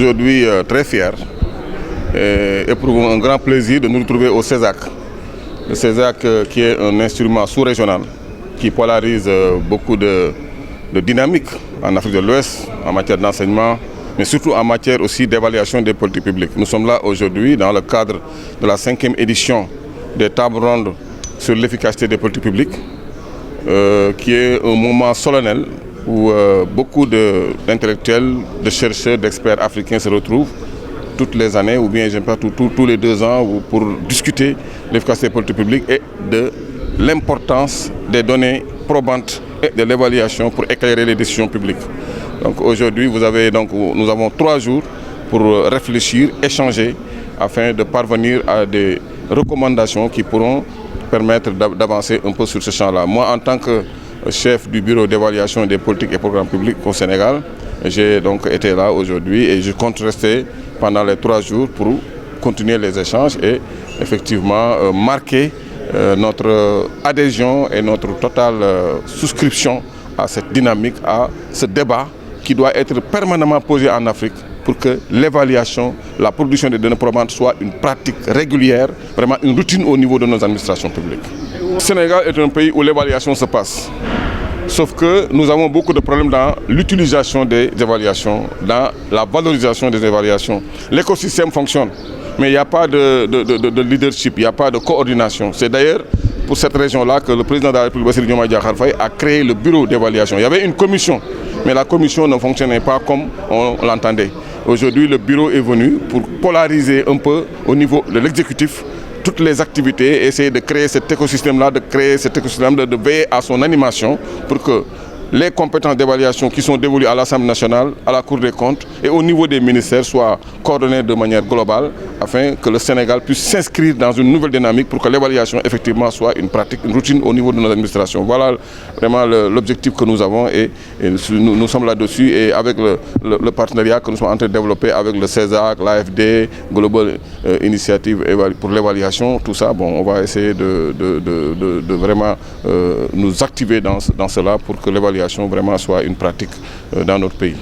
aujourd'hui très fiers et éprouvons un grand plaisir de nous retrouver au CESAC. Le CESAC qui est un instrument sous-régional qui polarise beaucoup de dynamique en Afrique de l'Ouest en matière d'enseignement, mais surtout en matière aussi d'évaluation des politiques publiques. Nous sommes là aujourd'hui dans le cadre de la 5e édition des tables rondes sur l'efficacité des politiques publiques, qui est un moment solennel où beaucoup d'intellectuels, de chercheurs, d'experts africains se retrouvent toutes les années, ou bien tous les 2 ans, pour discuter de l'efficacité des politiques publiques et de l'importance des données probantes et de l'évaluation pour éclairer les décisions publiques. Donc aujourd'hui, nous avons 3 jours pour réfléchir, échanger, afin de parvenir à des recommandations qui pourront permettre d'avancer un peu sur ce champ-là. Moi, en tant que chef du bureau d'évaluation des politiques et programmes publics au Sénégal, j'ai donc été là aujourd'hui et je compte rester pendant les 3 jours pour continuer les échanges et effectivement marquer notre adhésion et notre totale souscription à cette dynamique, à ce débat qui doit être permanemment posé en Afrique pour que l'évaluation, la production des données probantes soit une pratique régulière, vraiment une routine au niveau de nos administrations publiques. Le Sénégal est un pays où l'évaluation se passe. Sauf que nous avons beaucoup de problèmes dans l'utilisation des évaluations, dans la valorisation des évaluations. L'écosystème fonctionne, mais il n'y a pas de leadership, il n'y a pas de coordination. C'est d'ailleurs pour cette région-là que le président de la République, Bassirou Diomaye Diakhar Faye, a créé le bureau d'évaluation. Il y avait une commission, mais la commission ne fonctionnait pas comme on l'entendait. Aujourd'hui, le bureau est venu pour polariser un peu au niveau de l'exécutif toutes les activités, essayer de créer cet écosystème-là, de veiller à son animation pour que les compétences d'évaluation qui sont dévolues à l'Assemblée nationale, à la Cour des comptes et au niveau des ministères soient coordonnées de manière globale afin que le Sénégal puisse s'inscrire dans une nouvelle dynamique pour que l'évaluation effectivement soit une pratique, une routine au niveau de nos administrations. Voilà vraiment l'objectif que nous avons et nous sommes là-dessus et avec le partenariat que nous sommes en train de développer avec le CESAC, l'AFD, Global Initiative pour l'évaluation, tout ça, bon, on va essayer de vraiment nous activer dans cela pour que l'évaluation vraiment soit une pratique dans notre pays.